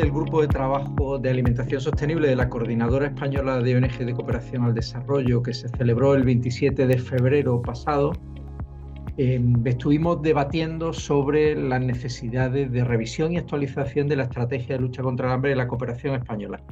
del Grupo de Trabajo de Alimentación Sostenible de la Coordinadora Española de ONG de Cooperación al Desarrollo, que se celebró el 27 de febrero pasado, estuvimos debatiendo sobre las necesidades de revisión y actualización de la estrategia de lucha contra el hambre de la cooperación española.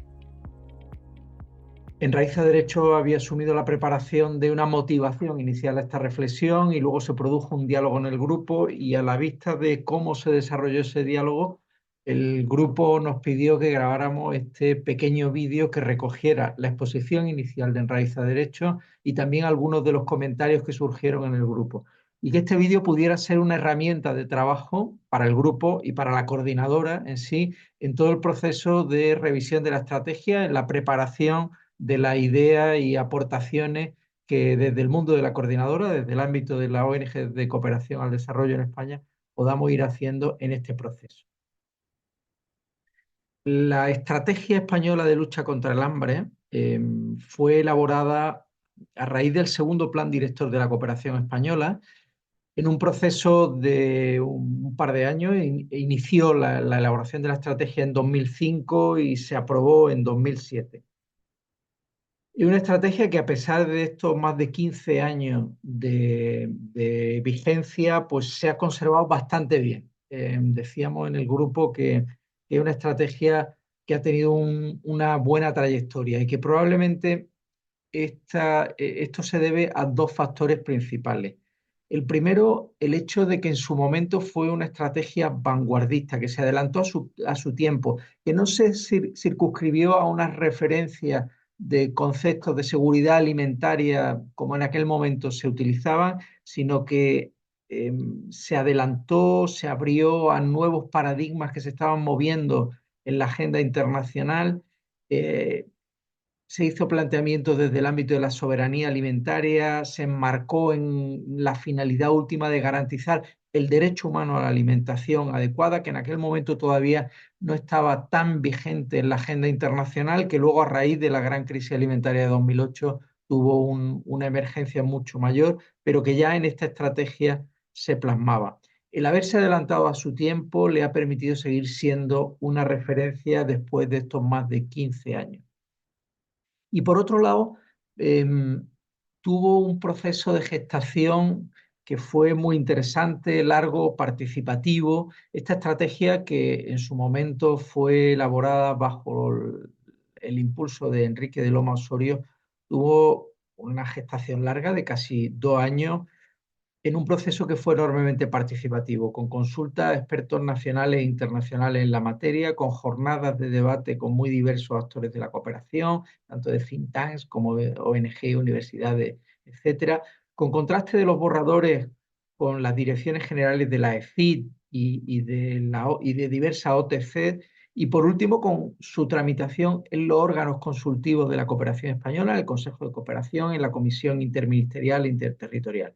En Raíz a Derecho había asumido la preparación de una motivación inicial a esta reflexión y luego se produjo un diálogo en el grupo, y a la vista de cómo se desarrolló ese diálogo, el grupo nos pidió que grabáramos este pequeño vídeo que recogiera la exposición inicial de En Raíz a Derecho y también algunos de los comentarios que surgieron en el grupo. Y que este vídeo pudiera ser una herramienta de trabajo para el grupo y para la coordinadora en sí, en todo el proceso de revisión de la estrategia, en la preparación de la idea y aportaciones que desde el mundo de la coordinadora, desde el ámbito de la ONG de cooperación al desarrollo en España, podamos ir haciendo en este proceso. La estrategia española de lucha contra el hambre fue elaborada a raíz del segundo plan director de la cooperación española, en un proceso de un par de años. Inició la elaboración de la estrategia en 2005 y se aprobó en 2007. Y una estrategia que, a pesar de estos más de 15 años de vigencia, pues se ha conservado bastante bien. Decíamos en el grupo que es una estrategia que ha tenido una buena trayectoria y que probablemente esto se debe a dos factores principales. El primero, el hecho de que en su momento fue una estrategia vanguardista, que se adelantó a su tiempo, que no se circunscribió a unas referencias de conceptos de seguridad alimentaria como en aquel momento se utilizaban, sino que se adelantó, se abrió a nuevos paradigmas que se estaban moviendo en la agenda internacional. Se hizo planteamiento desde el ámbito de la soberanía alimentaria, se enmarcó en la finalidad última de garantizar el derecho humano a la alimentación adecuada, que en aquel momento todavía no estaba tan vigente en la agenda internacional, que luego, a raíz de la gran crisis alimentaria de 2008, tuvo una emergencia mucho mayor, pero que ya en esta estrategia se plasmaba. El haberse adelantado a su tiempo le ha permitido seguir siendo una referencia después de estos más de 15 años. Y por otro lado, eh, tuvo un proceso de gestación que fue muy interesante, largo, participativo. Esta estrategia, que en su momento fue elaborada bajo el impulso de Enrique de Loma Osorio, tuvo una gestación larga de casi 2 años, en un proceso que fue enormemente participativo, con consultas a expertos nacionales e internacionales en la materia, con jornadas de debate con muy diversos actores de la cooperación, tanto de think tanks como de ONG, universidades, etcétera, con contraste de los borradores con las direcciones generales de la EFID y de diversas OTC, y por último con su tramitación en los órganos consultivos de la cooperación española, el Consejo de Cooperación, en la Comisión Interministerial e Interterritorial.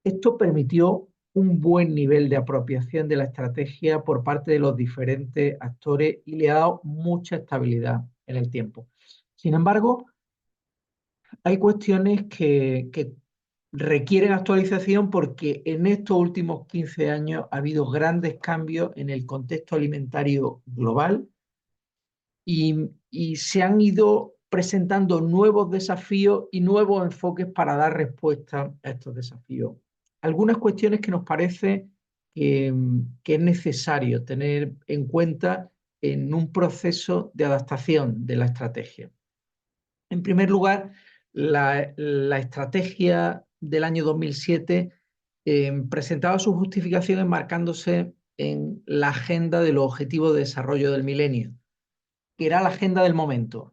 Esto permitió un buen nivel de apropiación de la estrategia por parte de los diferentes actores y le ha dado mucha estabilidad en el tiempo. Sin embargo, hay cuestiones que requieren actualización, porque en estos últimos 15 años ha habido grandes cambios en el contexto alimentario global, y se han ido presentando nuevos desafíos y nuevos enfoques para dar respuesta a estos desafíos. Algunas cuestiones que nos parece que es necesario tener en cuenta en un proceso de adaptación de la estrategia. En primer lugar, la estrategia del año 2007 presentaba su justificación enmarcándose en la agenda de los Objetivos de Desarrollo del Milenio, que era la agenda del momento,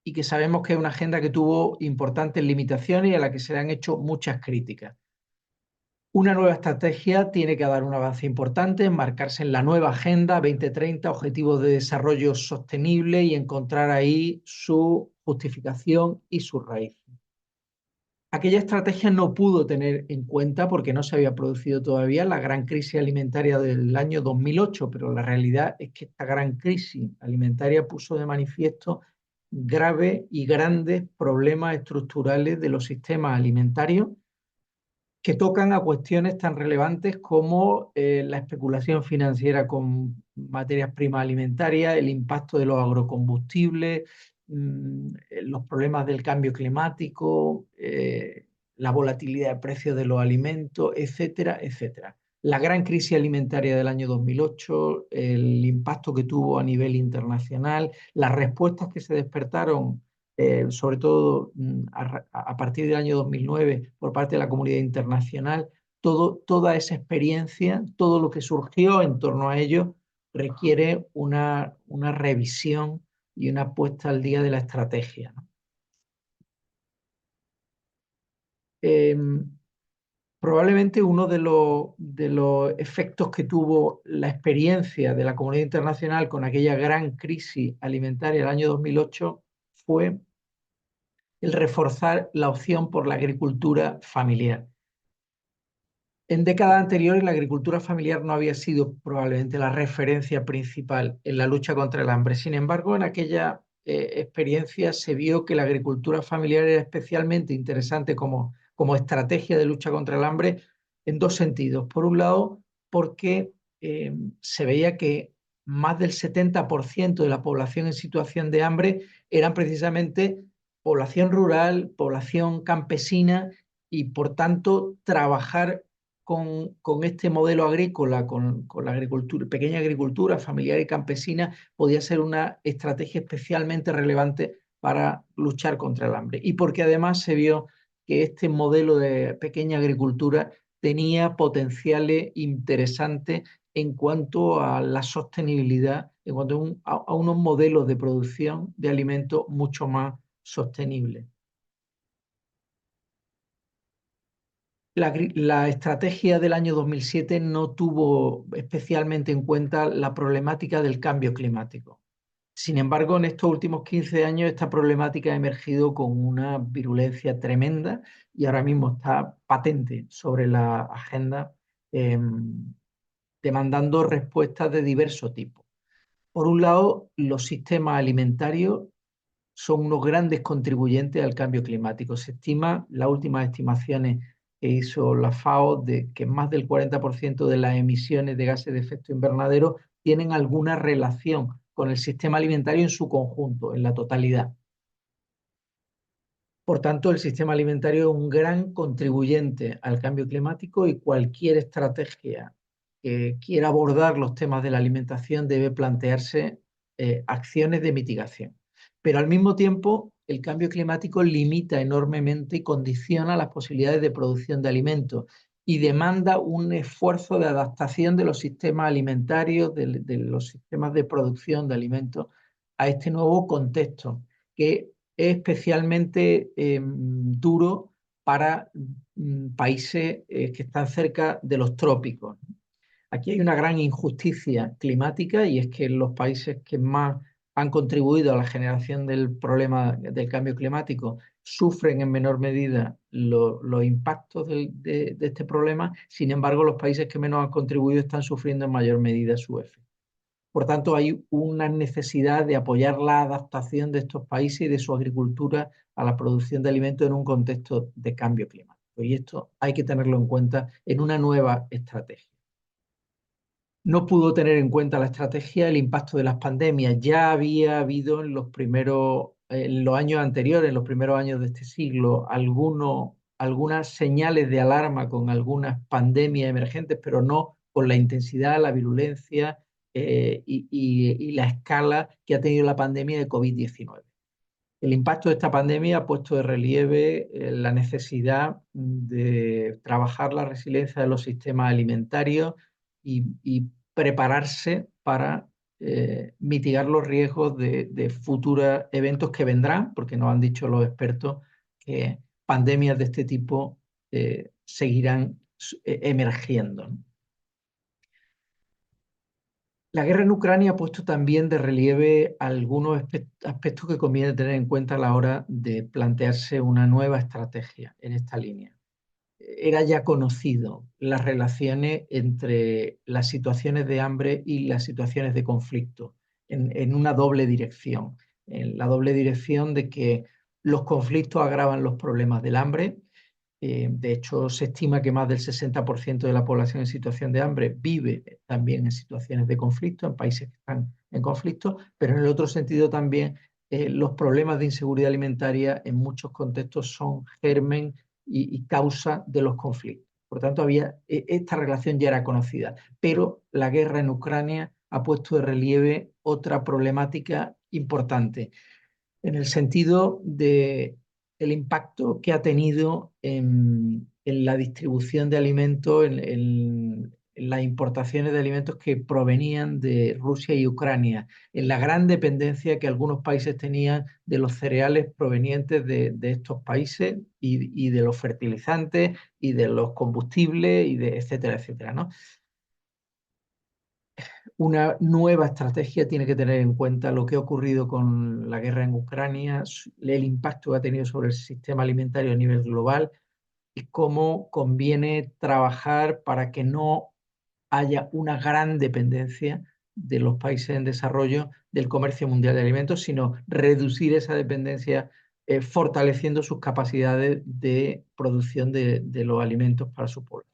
y que sabemos que es una agenda que tuvo importantes limitaciones y a la que se le han hecho muchas críticas. Una nueva estrategia tiene que dar un avance importante, enmarcarse en la nueva Agenda 2030, Objetivos de Desarrollo Sostenible, y encontrar ahí su justificación y su raíz. Aquella estrategia no pudo tener en cuenta, porque no se había producido todavía, la gran crisis alimentaria del año 2008, pero la realidad es que esta gran crisis alimentaria puso de manifiesto graves y grandes problemas estructurales de los sistemas alimentarios, que tocan a cuestiones tan relevantes como la especulación financiera con materias primas alimentarias, el impacto de los agrocombustibles, los problemas del cambio climático, la volatilidad de precios de los alimentos, etcétera, etcétera. La gran crisis alimentaria del año 2008, el impacto que tuvo a nivel internacional, las respuestas que se despertaron sobre todo a partir del año 2009 por parte de la comunidad internacional, toda esa experiencia, todo lo que surgió en torno a ello, requiere una revisión y una puesta al día de la estrategia, ¿no? Eh, Probablemente uno de los efectos que tuvo la experiencia de la comunidad internacional con aquella gran crisis alimentaria del año 2008 fue el reforzar la opción por la agricultura familiar. En décadas anteriores, la agricultura familiar no había sido probablemente la referencia principal en la lucha contra el hambre. Sin embargo, en aquella experiencia se vio que la agricultura familiar era especialmente interesante como estrategia de lucha contra el hambre en dos sentidos. Por un lado, porque se veía que más del 70% de la población en situación de hambre eran precisamente población rural, población campesina, y por tanto trabajar con este modelo agrícola, con la agricultura, pequeña agricultura familiar y campesina, podía ser una estrategia especialmente relevante para luchar contra el hambre. Y porque además se vio que este modelo de pequeña agricultura tenía potenciales interesantes en cuanto a la sostenibilidad, en cuanto a unos modelos de producción de alimentos mucho más sostenibles. La estrategia del año 2007 no tuvo especialmente en cuenta la problemática del cambio climático. Sin embargo, en estos últimos 15 años esta problemática ha emergido con una virulencia tremenda y ahora mismo está patente sobre la agenda, eh, demandando respuestas de diverso tipo. Por un lado, los sistemas alimentarios son unos grandes contribuyentes al cambio climático. Se estima, las últimas estimaciones que hizo la FAO, de que más del 40% de las emisiones de gases de efecto invernadero tienen alguna relación con el sistema alimentario en su conjunto, en la totalidad. Por tanto, el sistema alimentario es un gran contribuyente al cambio climático y cualquier estrategia que quiera abordar los temas de la alimentación debe plantearse acciones de mitigación. Pero al mismo tiempo, el cambio climático limita enormemente y condiciona las posibilidades de producción de alimentos y demanda un esfuerzo de adaptación de los sistemas alimentarios, de los sistemas de producción de alimentos a este nuevo contexto que es especialmente duro para países que están cerca de los trópicos. Aquí hay una gran injusticia climática y es que los países que más han contribuido a la generación del problema del cambio climático sufren en menor medida los impactos de este problema. Sin embargo, los países que menos han contribuido están sufriendo en mayor medida su efecto. Por tanto, hay una necesidad de apoyar la adaptación de estos países y de su agricultura a la producción de alimentos en un contexto de cambio climático. Y esto hay que tenerlo en cuenta en una nueva estrategia. No pudo tener en cuenta la estrategia el impacto de las pandemias. Ya había habido en los años anteriores, en los primeros años de este siglo, algunas señales de alarma con algunas pandemias emergentes, pero no con la intensidad, la virulencia y la escala que ha tenido la pandemia de COVID-19. El impacto de esta pandemia ha puesto de relieve la necesidad de trabajar la resiliencia de los sistemas alimentarios y prepararse para mitigar los riesgos de futuros eventos que vendrán, porque nos han dicho los expertos que pandemias de este tipo seguirán emergiendo, ¿no? La guerra en Ucrania ha puesto también de relieve algunos aspectos que conviene tener en cuenta a la hora de plantearse una nueva estrategia en esta línea. Era ya conocido las relaciones entre las situaciones de hambre y las situaciones de conflicto, en una doble dirección. En la doble dirección de que los conflictos agravan los problemas del hambre De hecho, se estima que más del 60% de la población en situación de hambre vive también en situaciones de conflicto, en países que están en conflicto, pero en el otro sentido también los problemas de inseguridad alimentaria en muchos contextos son germen y causa de los conflictos. Por tanto, esta relación ya era conocida, pero la guerra en Ucrania ha puesto de relieve otra problemática importante en el sentido de el impacto que ha tenido en la distribución de alimentos, en las importaciones de alimentos que provenían de Rusia y Ucrania, en la gran dependencia que algunos países tenían de los cereales provenientes de estos países y de los fertilizantes y de los combustibles y de etcétera, etcétera, ¿no? Una nueva estrategia tiene que tener en cuenta lo que ha ocurrido con la guerra en Ucrania, el impacto que ha tenido sobre el sistema alimentario a nivel global y cómo conviene trabajar para que no haya una gran dependencia de los países en desarrollo del comercio mundial de alimentos, sino reducir esa dependencia fortaleciendo sus capacidades de producción de los alimentos para su población.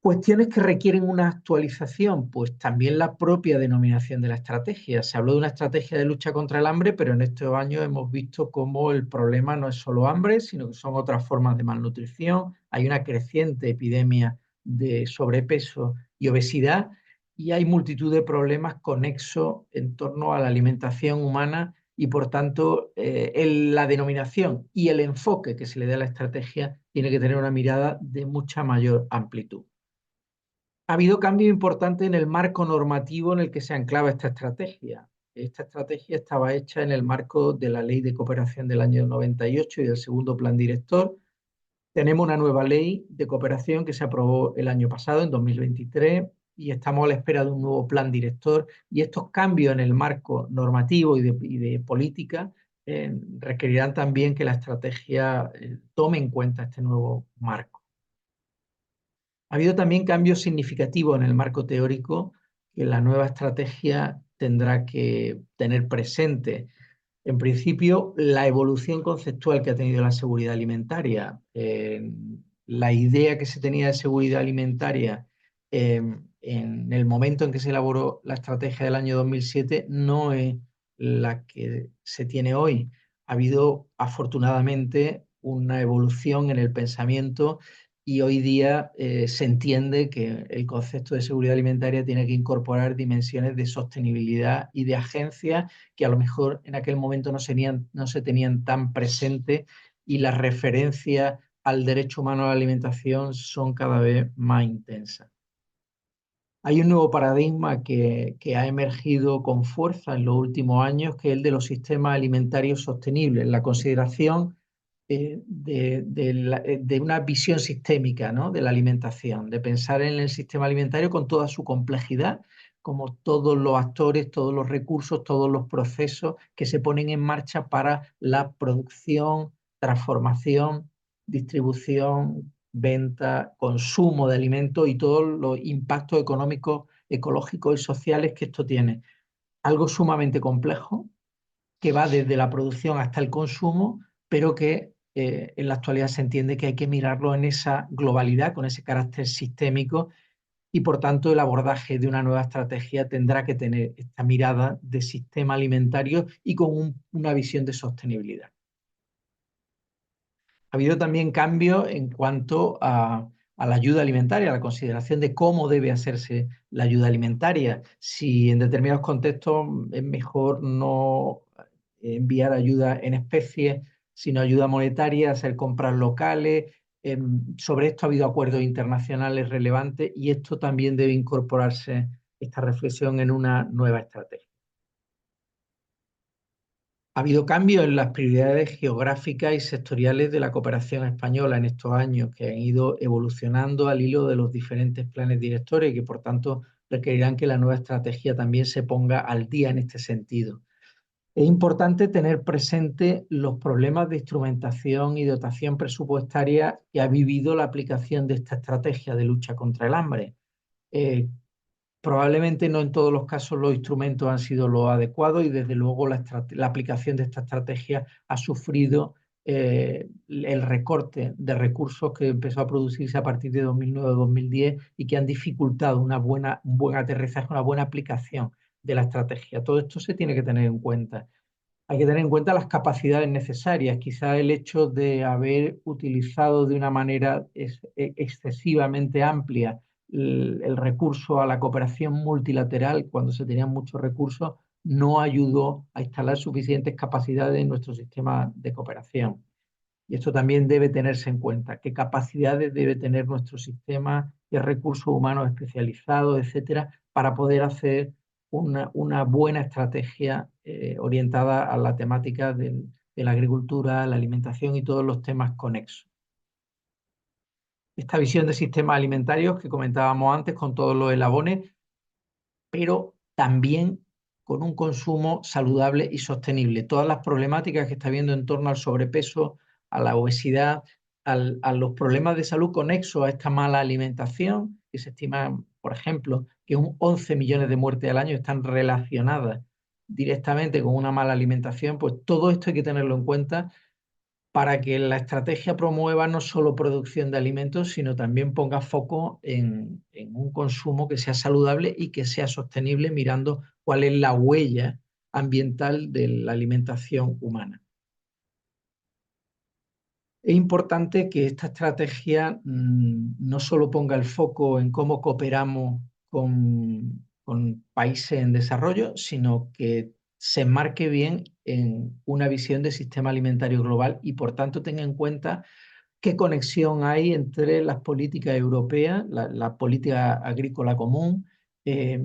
Cuestiones que requieren una actualización, pues también la propia denominación de la estrategia. Se habló de una estrategia de lucha contra el hambre, pero en estos años hemos visto cómo el problema no es solo hambre, sino que son otras formas de malnutrición. Hay una creciente epidemia de sobrepeso y obesidad y hay multitud de problemas conexos en torno a la alimentación humana y por tanto la denominación y el enfoque que se le dé a la estrategia tiene que tener una mirada de mucha mayor amplitud. Ha habido cambios importantes en el marco normativo en el que se anclaba esta estrategia. Esta estrategia estaba hecha en el marco de la Ley de Cooperación del año 98 y del segundo Plan Director. Tenemos una nueva ley de cooperación que se aprobó el año pasado, en 2023, y estamos a la espera de un nuevo plan director. Y estos cambios en el marco normativo y de política requerirán también que la estrategia tome en cuenta este nuevo marco. Ha habido también cambios significativos en el marco teórico que la nueva estrategia tendrá que tener presente. En principio, la evolución conceptual que ha tenido la seguridad alimentaria. La idea que se tenía de seguridad alimentaria en el momento en que se elaboró la estrategia del año 2007 no es la que se tiene hoy. Ha habido, afortunadamente, una evolución en el pensamiento y hoy día se entiende que el concepto de seguridad alimentaria tiene que incorporar dimensiones de sostenibilidad y de agencia que a lo mejor en aquel momento no se tenían tan presentes y las referencias al derecho humano a la alimentación son cada vez más intensas. Hay un nuevo paradigma que ha emergido con fuerza en los últimos años, que es el de los sistemas alimentarios sostenibles, la consideración de una visión sistémica, ¿no?, de la alimentación, de pensar en el sistema alimentario con toda su complejidad, como todos los actores, todos los recursos, todos los procesos que se ponen en marcha para la producción, transformación, distribución, venta, consumo de alimentos y todos los impactos económicos, ecológicos y sociales que esto tiene. Algo sumamente complejo que va desde la producción hasta el consumo, pero que en la actualidad se entiende que hay que mirarlo en esa globalidad, con ese carácter sistémico, y por tanto el abordaje de una nueva estrategia tendrá que tener esta mirada de sistema alimentario y con una visión de sostenibilidad. Ha habido también cambios en cuanto a la ayuda alimentaria, a la consideración de cómo debe hacerse la ayuda alimentaria. Si en determinados contextos es mejor no enviar ayuda en especie, sino ayuda monetaria, hacer compras locales. Sobre esto ha habido acuerdos internacionales relevantes y esto también debe incorporarse, esta reflexión, en una nueva estrategia. Ha habido cambios en las prioridades geográficas y sectoriales de la cooperación española en estos años, que han ido evolucionando al hilo de los diferentes planes directores y que, por tanto, requerirán que la nueva estrategia también se ponga al día en este sentido. Es importante tener presente los problemas de instrumentación y dotación presupuestaria que ha vivido la aplicación de esta estrategia de lucha contra el hambre. Probablemente no en todos los casos los instrumentos han sido los adecuados y desde luego la aplicación de esta estrategia ha sufrido el recorte de recursos que empezó a producirse a partir de 2009-2010 y que han dificultado un buen aterrizaje, una buena aplicación de la estrategia. Todo esto se tiene que tener en cuenta. Hay que tener en cuenta las capacidades necesarias. Quizá el hecho de haber utilizado de una manera excesivamente amplia el recurso a la cooperación multilateral cuando se tenían muchos recursos no ayudó a instalar suficientes capacidades en nuestro sistema de cooperación. Y esto también debe tenerse en cuenta. ¿Qué capacidades debe tener nuestro sistema de recursos humanos especializados, etcétera, para poder hacer una buena estrategia orientada a la temática de la agricultura, la alimentación y todos los temas conexos? Esta visión de sistemas alimentarios que comentábamos antes con todos los eslabones, pero también con un consumo saludable y sostenible. Todas las problemáticas que está habiendo en torno al sobrepeso, a la obesidad, a los problemas de salud conexos a esta mala alimentación, que se estima, por ejemplo, que 11 millones de muertes al año están relacionadas directamente con una mala alimentación, pues todo esto hay que tenerlo en cuenta para que la estrategia promueva no solo producción de alimentos, sino también ponga foco en un consumo que sea saludable y que sea sostenible, mirando cuál es la huella ambiental de la alimentación humana. Es importante que esta estrategia no solo ponga el foco en cómo cooperamos con países en desarrollo, sino que se enmarque bien en una visión de sistema alimentario global y por tanto tenga en cuenta qué conexión hay entre las políticas europeas, la política agrícola común eh,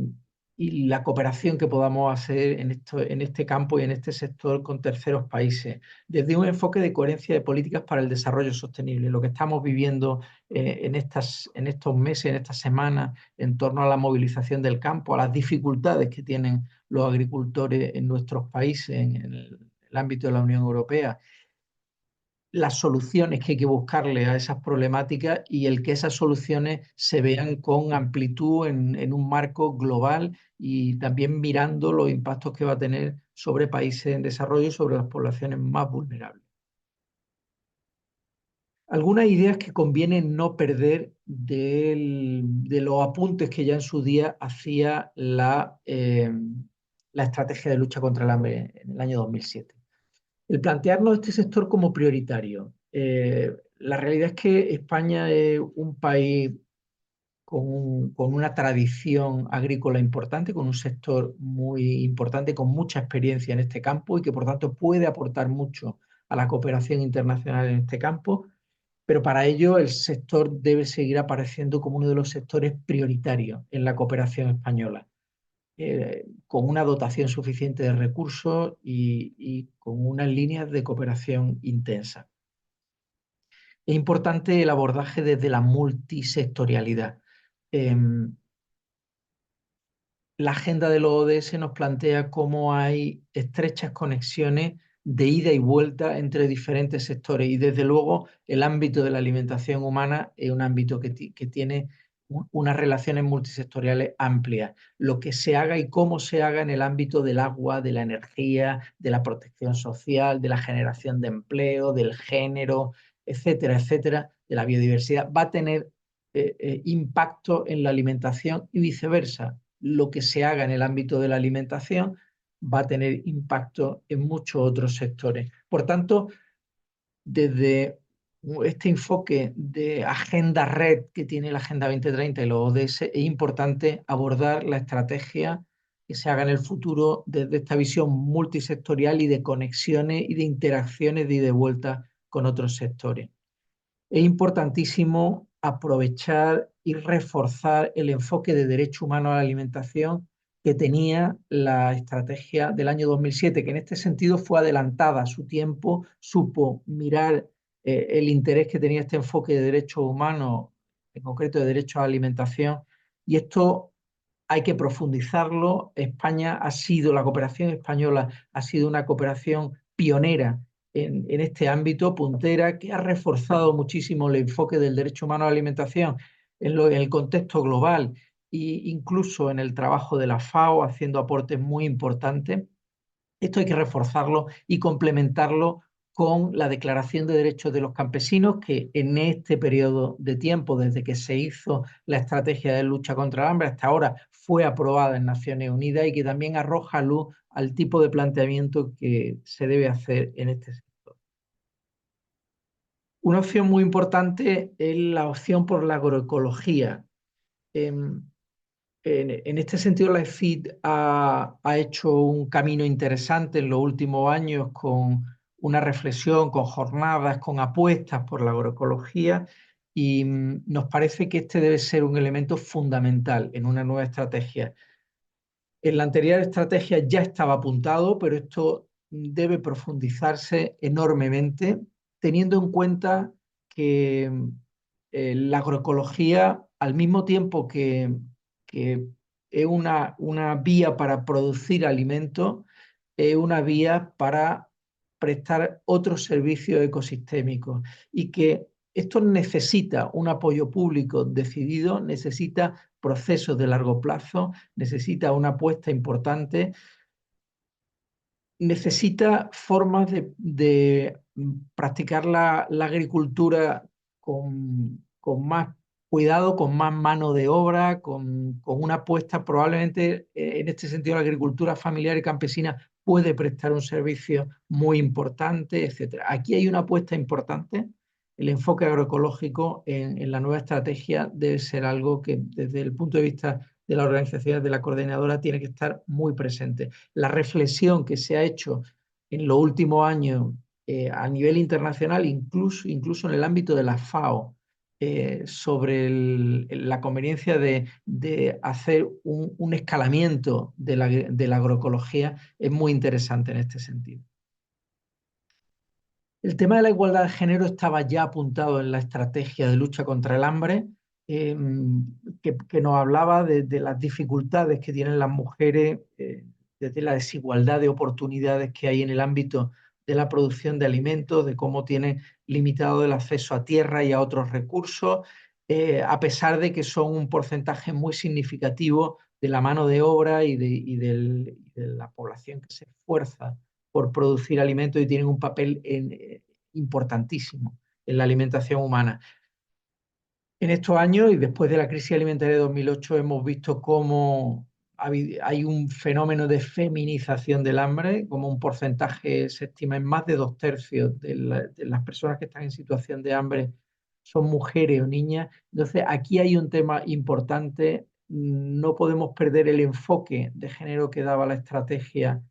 y la cooperación que podamos hacer en este campo y en este sector con terceros países, desde un enfoque de coherencia de políticas para el desarrollo sostenible. Lo que estamos viviendo en estos meses, en estas semanas, en torno a la movilización del campo, a las dificultades que tienen los agricultores en nuestros países, en el ámbito de la Unión Europea, las soluciones que hay que buscarle a esas problemáticas y el que esas soluciones se vean con amplitud en un marco global y también mirando los impactos que va a tener sobre países en desarrollo y sobre las poblaciones más vulnerables. Algunas ideas que conviene no perder de los apuntes que ya en su día hacía la estrategia de lucha contra el hambre en el año 2007. El plantearnos este sector como prioritario. La realidad es que España es un país con una tradición agrícola importante, con un sector muy importante, con mucha experiencia en este campo y que por tanto puede aportar mucho a la cooperación internacional en este campo, pero para ello el sector debe seguir apareciendo como uno de los sectores prioritarios en la cooperación española, con una dotación suficiente de recursos y con unas líneas de cooperación intensa. Es importante el abordaje desde la multisectorialidad. La agenda de los ODS nos plantea cómo hay estrechas conexiones de ida y vuelta entre diferentes sectores y desde luego el ámbito de la alimentación humana es un ámbito que tiene unas relaciones multisectoriales amplias. Lo que se haga y cómo se haga en el ámbito del agua, de la energía, de la protección social, de la generación de empleo, del género, etcétera, etcétera, de la biodiversidad, va a tener impacto en la alimentación y viceversa. Lo que se haga en el ámbito de la alimentación va a tener impacto en muchos otros sectores. Por tanto, desde este enfoque de agenda red que tiene la Agenda 2030 y los ODS, es importante abordar la estrategia que se haga en el futuro desde esta visión multisectorial y de conexiones y de interacciones de ida y vuelta con otros sectores. Es importantísimo aprovechar y reforzar el enfoque de derecho humano a la alimentación que tenía la estrategia del año 2007, que en este sentido fue adelantada a su tiempo, supo mirar el interés que tenía este enfoque de derechos humanos, en concreto de derecho a la alimentación, y esto hay que profundizarlo. La cooperación española ha sido una cooperación pionera en este ámbito, puntera, que ha reforzado muchísimo el enfoque del derecho humano a la alimentación en el contexto global incluso en el trabajo de la FAO, haciendo aportes muy importantes. Esto hay que reforzarlo y complementarlo con la Declaración de Derechos de los Campesinos, que en este periodo de tiempo, desde que se hizo la estrategia de lucha contra el hambre hasta ahora, fue aprobada en Naciones Unidas y que también arroja luz al tipo de planteamiento que se debe hacer en este sector. Una opción muy importante es la opción por la agroecología. En, en este sentido, la EFID ha hecho un camino interesante en los últimos años con una reflexión, con jornadas, con apuestas por la agroecología y nos parece que este debe ser un elemento fundamental en una nueva estrategia. En la anterior estrategia ya estaba apuntado, pero esto debe profundizarse enormemente, teniendo en cuenta que la agroecología, al mismo tiempo que es una vía para producir alimentos, es una vía para prestar otros servicios ecosistémicos y que esto necesita un apoyo público decidido, necesita procesos de largo plazo, necesita una apuesta importante, necesita formas de practicar la agricultura con más cuidado, con más mano de obra, con una apuesta. Probablemente en este sentido la agricultura familiar y campesina puede prestar un servicio muy importante, etcétera. Aquí hay una apuesta importante. El enfoque agroecológico en la nueva estrategia debe ser algo que desde el punto de vista de las organizaciones de la coordinadora tiene que estar muy presente. La reflexión que se ha hecho en los últimos años a nivel internacional, incluso en el ámbito de la FAO, sobre la conveniencia de hacer un escalamiento de la agroecología es muy interesante en este sentido. El tema de la igualdad de género estaba ya apuntado en la estrategia de lucha contra el hambre, eh, que nos hablaba de las dificultades que tienen las mujeres, desde la desigualdad de oportunidades que hay en el ámbito de la producción de alimentos, de cómo tienen limitado el acceso a tierra y a otros recursos, a pesar de que son un porcentaje muy significativo de la mano de obra y de la población que se esfuerza por producir alimentos y tienen un papel importantísimo en la alimentación humana. En estos años y después de la crisis alimentaria de 2008 hemos visto cómo hay un fenómeno de feminización del hambre, como un porcentaje se estima en más de 2/3 de las personas que están en situación de hambre son mujeres o niñas. Entonces aquí hay un tema importante. No podemos perder el enfoque de género que daba la estrategia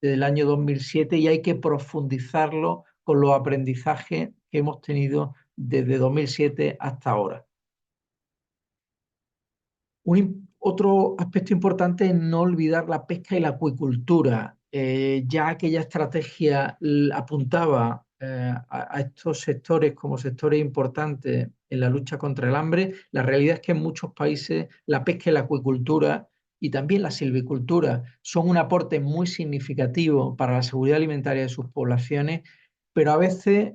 desde el año 2007 y hay que profundizarlo con los aprendizajes que hemos tenido desde 2007 hasta ahora. Otro aspecto importante es no olvidar la pesca y la acuicultura. Ya aquella estrategia apuntaba a estos sectores como sectores importantes en la lucha contra el hambre. La realidad es que en muchos países la pesca y la acuicultura y también la silvicultura son un aporte muy significativo para la seguridad alimentaria de sus poblaciones, pero a veces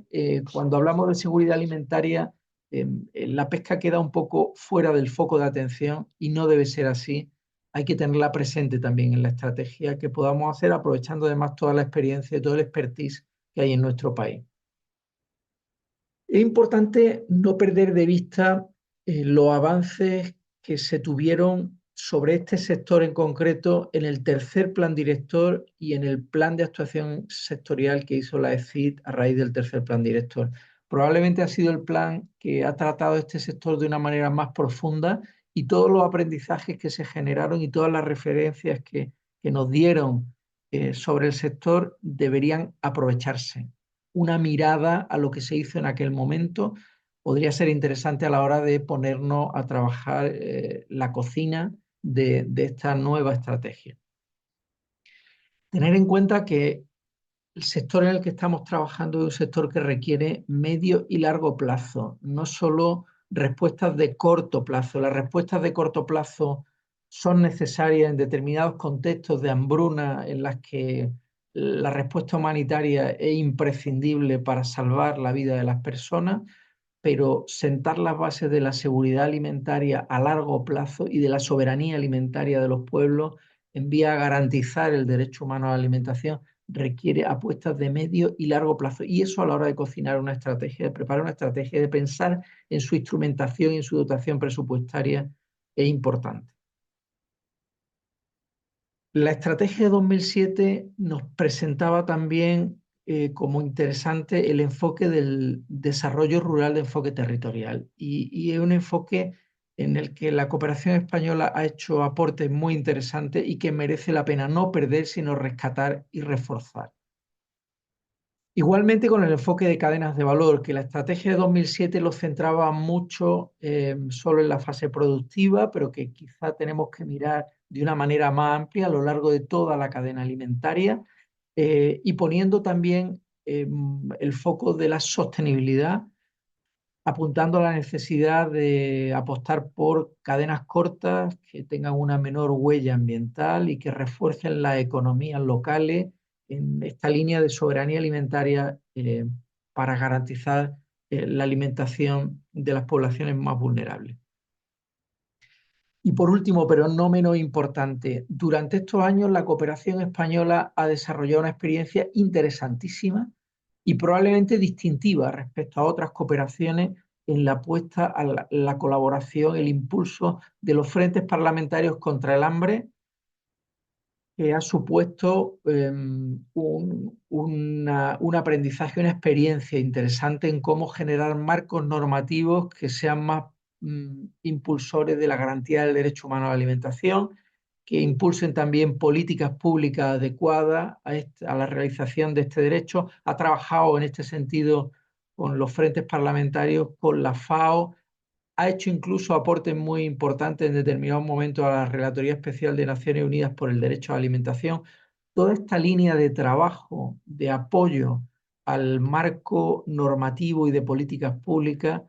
cuando hablamos de seguridad alimentaria la pesca queda un poco fuera del foco de atención y no debe ser así. Hay que tenerla presente también en la estrategia que podamos hacer, aprovechando además toda la experiencia y todo el expertise que hay en nuestro país. Es importante no perder de vista los avances que se tuvieron sobre este sector en concreto en el tercer plan director y en el plan de actuación sectorial que hizo la ECID a raíz del tercer plan director. Probablemente ha sido el plan que ha tratado este sector de una manera más profunda y todos los aprendizajes que se generaron y todas las referencias que nos dieron sobre el sector deberían aprovecharse. Una mirada a lo que se hizo en aquel momento podría ser interesante a la hora de ponernos a trabajar la cocina de esta nueva estrategia. Tener en cuenta que el sector en el que estamos trabajando es un sector que requiere medio y largo plazo, no solo respuestas de corto plazo. Las respuestas de corto plazo son necesarias en determinados contextos de hambruna en las que la respuesta humanitaria es imprescindible para salvar la vida de las personas, pero sentar las bases de la seguridad alimentaria a largo plazo y de la soberanía alimentaria de los pueblos en vía a garantizar el derecho humano a la alimentación requiere apuestas de medio y largo plazo. Y eso a la hora de cocinar una estrategia, de preparar una estrategia, de pensar en su instrumentación y en su dotación presupuestaria es importante. La estrategia de 2007 nos presentaba también como interesante el enfoque del desarrollo rural de enfoque territorial y es un enfoque en el que la cooperación española ha hecho aportes muy interesantes y que merece la pena no perder, sino rescatar y reforzar. Igualmente con el enfoque de cadenas de valor, que la estrategia de 2007 lo centraba mucho solo en la fase productiva, pero que quizá tenemos que mirar de una manera más amplia a lo largo de toda la cadena alimentaria y poniendo también el foco de la sostenibilidad, apuntando a la necesidad de apostar por cadenas cortas que tengan una menor huella ambiental y que refuercen las economías locales en esta línea de soberanía alimentaria para garantizar la alimentación de las poblaciones más vulnerables. Y por último, pero no menos importante, durante estos años la cooperación española ha desarrollado una experiencia interesantísima y probablemente distintiva respecto a otras cooperaciones en la apuesta a la colaboración, el impulso de los frentes parlamentarios contra el hambre, que ha supuesto un aprendizaje, una experiencia interesante en cómo generar marcos normativos que sean más impulsores de la garantía del derecho humano a la alimentación, que impulsen también políticas públicas adecuadas a la realización de este derecho. Ha trabajado en este sentido con los frentes parlamentarios, con la FAO, ha hecho incluso aportes muy importantes en determinados momentos a la Relatoría Especial de Naciones Unidas por el Derecho a la Alimentación. Toda esta línea de trabajo, de apoyo al marco normativo y de políticas públicas,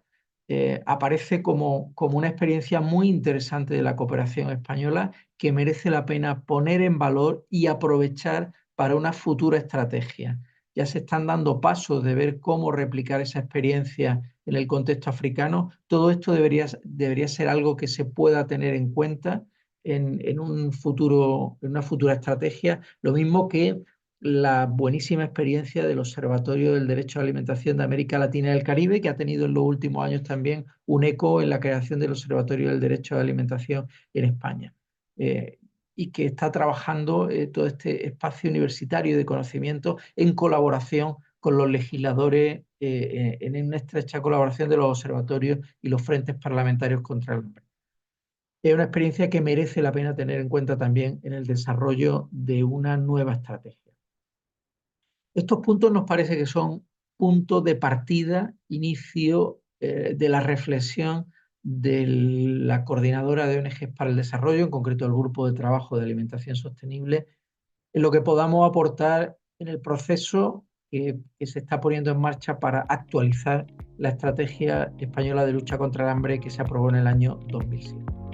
aparece como una experiencia muy interesante de la cooperación española que merece la pena poner en valor y aprovechar para una futura estrategia. Ya se están dando pasos de ver cómo replicar esa experiencia en el contexto africano. Todo esto debería ser algo que se pueda tener en cuenta en un futuro, en una futura estrategia, lo mismo que la buenísima experiencia del Observatorio del Derecho a la Alimentación de América Latina y el Caribe, que ha tenido en los últimos años también un eco en la creación del Observatorio del Derecho a la Alimentación en España. Y que está trabajando todo este espacio universitario de conocimiento en colaboración con los legisladores, en una estrecha colaboración de los observatorios y los frentes parlamentarios contra el hambre. Es una experiencia que merece la pena tener en cuenta también en el desarrollo de una nueva estrategia. Estos puntos nos parece que son puntos de partida, inicio de la reflexión de la coordinadora de ONGs para el desarrollo, en concreto el Grupo de Trabajo de Alimentación Sostenible, en lo que podamos aportar en el proceso que se está poniendo en marcha para actualizar la estrategia española de lucha contra el hambre que se aprobó en el año 2007.